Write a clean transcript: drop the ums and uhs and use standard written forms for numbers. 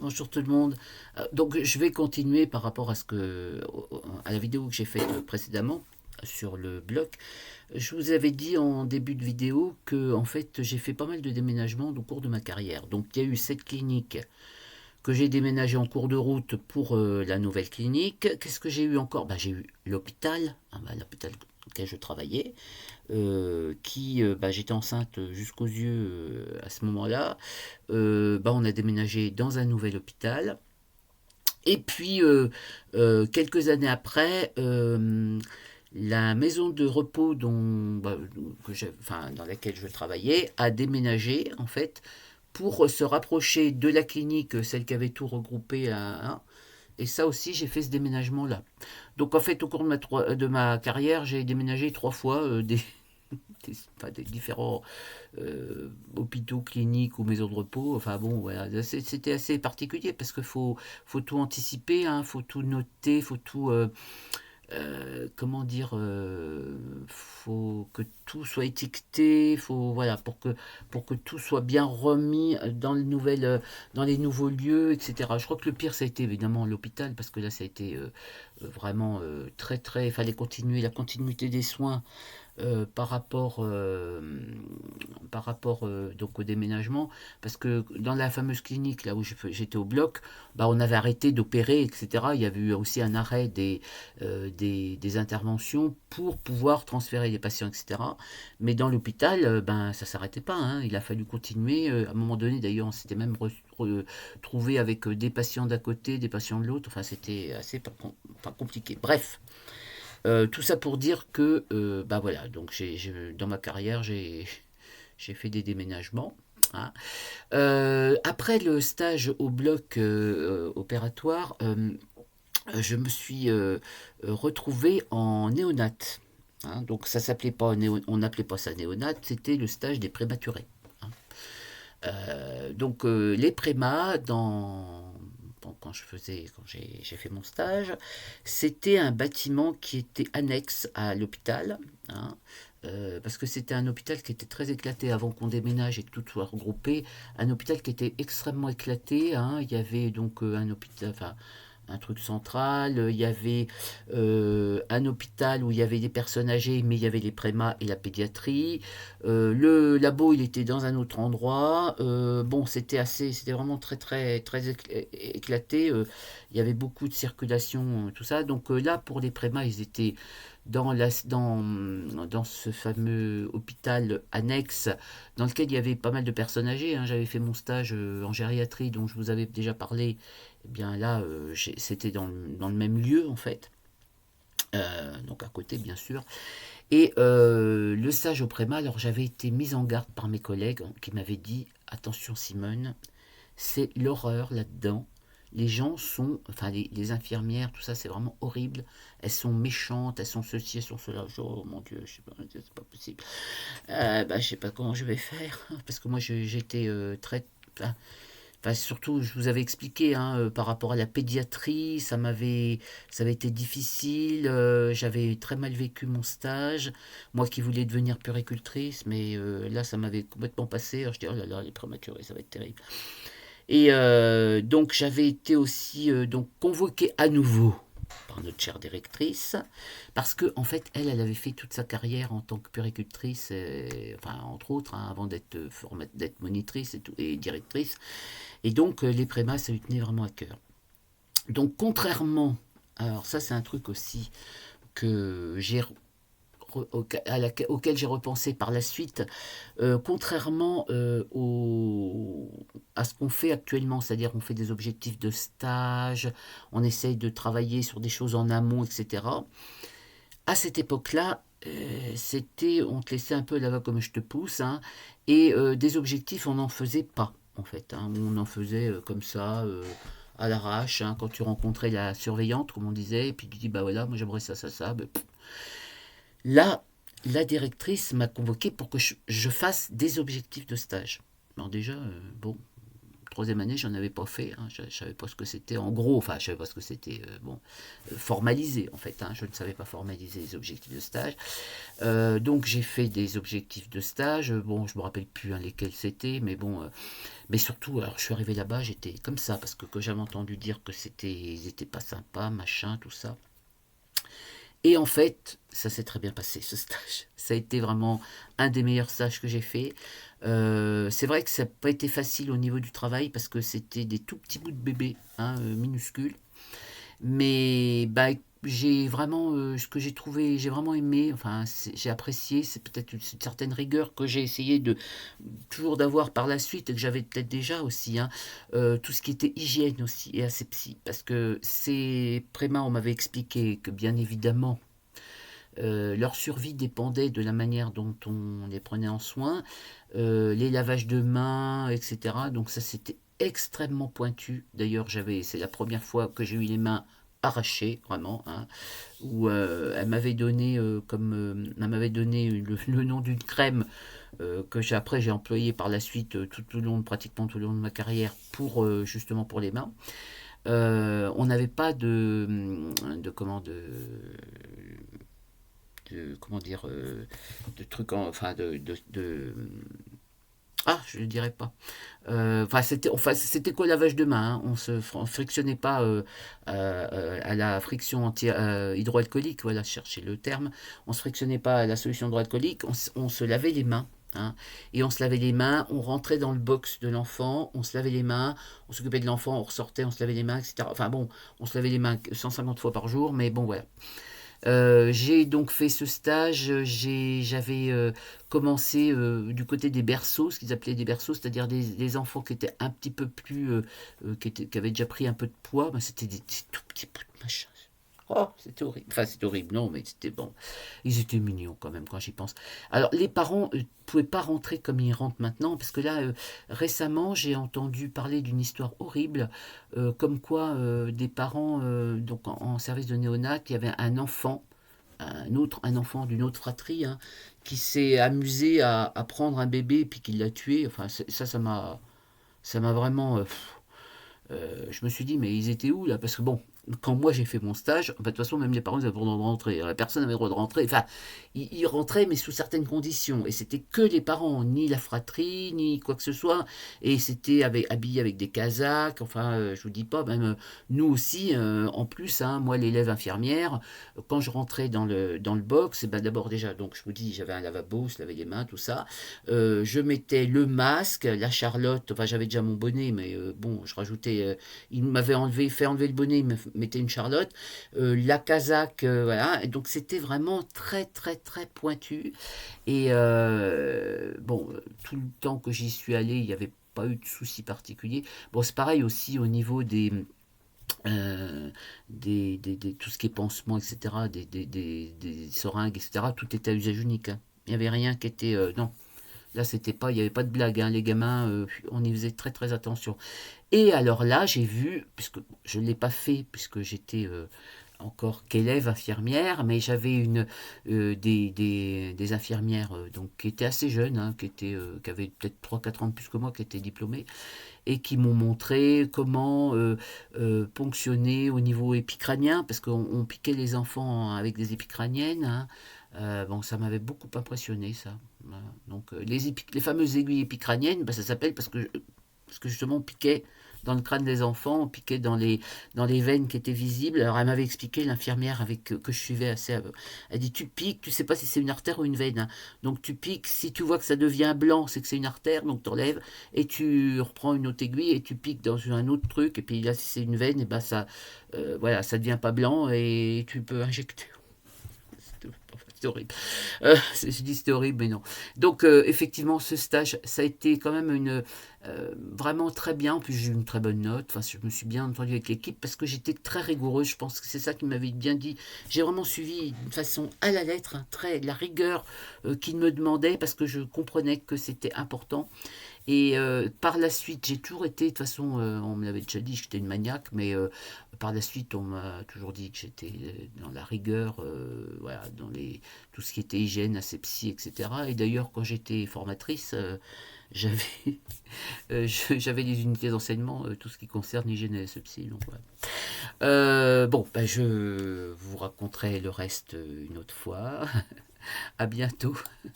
Bonjour tout le monde. Donc je vais continuer par rapport à la vidéo que j'ai faite précédemment sur le blog. Je vous avais dit en début de vidéo que en fait j'ai fait pas mal de déménagements au cours de ma carrière. Donc il y a eu cette clinique que j'ai déménagée en cours de route pour la nouvelle clinique. Qu'est-ce que j'ai eu encore? J'ai eu l'hôpital, l'hôpital auquel je travaillais, j'étais enceinte jusqu'aux yeux à ce moment-là. On a déménagé dans un nouvel hôpital. Et puis, quelques années après, la maison de repos dans laquelle je travaillais a déménagé, en fait, pour se rapprocher de la clinique, celle qui avait tout regroupé et ça aussi, j'ai fait ce déménagement-là. Donc, en fait, au cours de ma carrière, j'ai déménagé 3 fois des différents hôpitaux, cliniques ou maisons de repos. Enfin bon, voilà, c'était assez particulier parce qu'il faut tout anticiper, hein, faut tout noter, faut tout, comment dire, faut que tout soit étiqueté, faut voilà pour que tout soit bien remis dans les nouveaux lieux, etc. Je crois que le pire ça a été évidemment l'hôpital parce que là ça a été vraiment très très, il fallait continuer la continuité des soins par rapport donc au déménagement, parce que dans la fameuse clinique là où j'étais au bloc, on avait arrêté d'opérer, etc. Il y avait eu aussi un arrêt des interventions pour pouvoir transférer les patients, etc. Mais dans l'hôpital, ça s'arrêtait pas, hein. Il a fallu continuer. À un moment donné, d'ailleurs, on s'était même retrouvé avec des patients d'un côté, des patients de l'autre. Enfin, c'était assez compliqué. Bref, tout ça pour dire que, voilà, donc dans ma carrière, j'ai fait des déménagements, hein. Après le stage au bloc opératoire, je me suis retrouvé en néonate, hein. Donc ça s'appelait pas on n'appelait pas ça néonate, c'était le stage des prématurés, hein. Les prémas quand j'ai fait mon stage, c'était un bâtiment qui était annexe à l'hôpital, hein, parce que c'était un hôpital qui était très éclaté avant qu'on déménage et que tout soit regroupé. Un hôpital qui était extrêmement éclaté, hein. Il y avait donc un hôpital, enfin un truc central. Il y avait un hôpital où il y avait des personnes âgées, mais il y avait les prémas et la pédiatrie. Le labo, il était dans un autre endroit. C'était vraiment très très très éclaté. Il y avait beaucoup de circulation, tout ça. Donc là, pour les prémas, ils étaient dans ce fameux hôpital annexe dans lequel il y avait pas mal de personnes âgées, hein. J'avais fait mon stage en gériatrie dont je vous avais déjà parlé. Eh bien là, c'était dans le même lieu en fait. Donc à côté bien sûr. Et le stage au préma, alors j'avais été mise en garde par mes collègues qui m'avaient dit attention Simone, c'est l'horreur là-dedans. Les gens sont, enfin les infirmières, tout ça, c'est vraiment horrible. Elles sont méchantes, elles sont ceci, elles sont cela. Oh mon Dieu, je sais pas, c'est pas possible. Je sais pas comment je vais faire parce que moi j'étais très, enfin, surtout, je vous avais expliqué, hein, par rapport à la pédiatrie, ça avait été difficile. J'avais très mal vécu mon stage. Moi qui voulais devenir puéricultrice, mais là, ça m'avait complètement passé. Alors, je dis, oh là là, les prématurés, ça va être terrible. Et donc, j'avais été aussi donc convoquée à nouveau par notre chère directrice, parce que en fait, elle avait fait toute sa carrière en tant que puéricultrice, enfin entre autres, hein, avant d'être monitrice et directrice. Et donc, les prémas, ça lui tenait vraiment à cœur. Donc, contrairement, alors ça, c'est un truc aussi que auquel j'ai repensé par la suite, contrairement à ce qu'on fait actuellement, c'est-à-dire on fait des objectifs de stage, on essaye de travailler sur des choses en amont, etc. À cette époque-là, on te laissait un peu là-bas comme je te pousse, hein, et des objectifs, on n'en faisait pas, en fait, hein. On en faisait comme ça, à l'arrache, hein, quand tu rencontrais la surveillante, comme on disait, et puis tu dis, bah voilà, moi j'aimerais ça, ça, ça. Là, la directrice m'a convoqué pour que je fasse des objectifs de stage. Alors déjà, bon, troisième année, j'en avais pas fait, hein, je savais pas ce que c'était en gros, enfin je savais pas ce que c'était formalisé en fait, hein, je ne savais pas formaliser les objectifs de stage. Donc j'ai fait des objectifs de stage, bon je me rappelle plus hein, lesquels c'était, mais bon, mais surtout alors je suis arrivé là-bas, j'étais comme ça parce que j'avais entendu dire que ils étaient pas sympas, machin, tout ça. Et en fait, ça s'est très bien passé ce stage. Ça a été vraiment un des meilleurs stages que j'ai fait. C'est vrai que ça n'a pas été facile au niveau du travail parce que c'était des tout petits bouts de bébé, hein, minuscules. Mais bah, j'ai vraiment, ce que j'ai trouvé, j'ai vraiment aimé, enfin j'ai apprécié, c'est peut-être une certaine rigueur que j'ai essayé de toujours d'avoir par la suite et que j'avais peut-être déjà aussi, hein, tout ce qui était hygiène aussi et asepsie. Parce que ces prémas, on m'avait expliqué que bien évidemment, leur survie dépendait de la manière dont on les prenait en soin, les lavages de mains, etc. Donc ça c'était extrêmement pointu. D'ailleurs c'est la première fois que j'ai eu les mains arrachées, vraiment, hein, où elle m'avait donné le nom d'une crème que j'ai employé par la suite pratiquement tout le long de ma carrière pour justement pour les mains. On n'avait pas comment dire, de trucs, enfin ah, je ne le dirais pas. C'était qu'au lavage de main, hein. On frictionnait pas à la friction hydroalcoolique, voilà, chercher le terme. On se frictionnait pas à la solution hydroalcoolique, on se lavait les mains. Hein, et on se lavait les mains, on rentrait dans le box de l'enfant, on se lavait les mains, on s'occupait de l'enfant, on ressortait, on se lavait les mains, etc. Enfin bon, on se lavait les mains 150 fois par jour, mais bon voilà. J'ai donc fait ce stage, j'avais commencé du côté des berceaux, ce qu'ils appelaient des berceaux, c'est-à-dire des enfants qui étaient un petit peu plus, qui avaient déjà pris un peu de poids, ben, c'était des tout petits bouts de machin. Oh, c'était horrible. Enfin, c'était horrible, non, mais c'était bon. Ils étaient mignons quand même quand j'y pense. Alors, les parents ne pouvaient pas rentrer comme ils rentrent maintenant, parce que là, récemment, j'ai entendu parler d'une histoire horrible, comme quoi des parents donc en service de néonat, il y avait un enfant, un enfant d'une autre fratrie, hein, qui s'est amusé à prendre un bébé et puis qui l'a tué. Enfin, ça m'a vraiment. Je me suis dit, mais ils étaient où là? Parce que bon, quand moi j'ai fait mon stage, bah, de toute façon, même les parents ils avaient le droit de rentrer. La personne avait le droit de rentrer. Enfin, ils rentraient, mais sous certaines conditions. Et c'était que les parents, ni la fratrie, ni quoi que ce soit. Et c'était habillé avec des casaques. Enfin, je vous dis pas, même nous aussi, en plus, hein, moi, l'élève infirmière, quand je rentrais dans le box, et ben, d'abord déjà, donc je vous dis, j'avais un lavabo, se laver les mains, tout ça. Je mettais le masque, la charlotte, enfin j'avais déjà mon bonnet, mais bon, je rajoutais, il m'avait fait enlever le bonnet, il me mettait une charlotte, la casaque, voilà, et donc c'était vraiment très très très pointu. Et bon, tout le temps que j'y suis allé, il n'y avait pas eu de soucis particuliers. Bon, c'est pareil aussi au niveau euh, tout ce qui est pansement, etc., des seringues, etc., tout était à usage unique, hein. Il n'y avait rien qui était... non, là, c'était pas, il n'y avait pas de blague, hein. Les gamins, on y faisait très très attention. Et alors là, j'ai vu, puisque je ne l'ai pas fait, puisque j'étais encore qu'élève infirmière, mais j'avais des infirmières donc, qui étaient assez jeunes, hein, qui avaient peut-être 3 4 ans de plus que moi, qui étaient diplômées, et qui m'ont montré comment ponctionner au niveau épicrânien, parce qu'on piquait les enfants avec des épicrâniennes, hein. Bon, ça m'avait beaucoup impressionné, ça. Voilà. Donc, les fameuses aiguilles épicrâniennes, bah, ça s'appelle parce que justement, on piquait dans le crâne des enfants, on piquait dans les veines qui étaient visibles. Alors, elle m'avait expliqué, l'infirmière que je suivais assez. Elle dit, tu piques, tu sais pas si c'est une artère ou une veine, hein. Donc, tu piques, si tu vois que ça devient blanc, c'est que c'est une artère, donc tu enlèves, et tu reprends une autre aiguille et tu piques dans un autre truc. Et puis là, si c'est une veine, et ben voilà, ça devient pas blanc et tu peux injecter. C'est horrible. Je dis c'était horrible, mais non. Donc, effectivement, ce stage, ça a été quand même vraiment très bien. En plus, j'ai eu une très bonne note. Enfin, je me suis bien entendu avec l'équipe parce que j'étais très rigoureuse. Je pense que c'est ça qui m'avait bien dit. J'ai vraiment suivi de façon à la lettre, hein, la rigueur qu'il me demandait parce que je comprenais que c'était important. Et par la suite, j'ai toujours été, de toute façon, on me l'avait déjà dit, j'étais une maniaque, mais par la suite, on m'a toujours dit que j'étais dans la rigueur, voilà, tout ce qui était hygiène, asepsie, etc. Et d'ailleurs, quand j'étais formatrice, j'avais j'avais des unités d'enseignement, tout ce qui concerne l'hygiène et la psy, donc voilà. Bon, bah, je vous raconterai le reste une autre fois. À bientôt.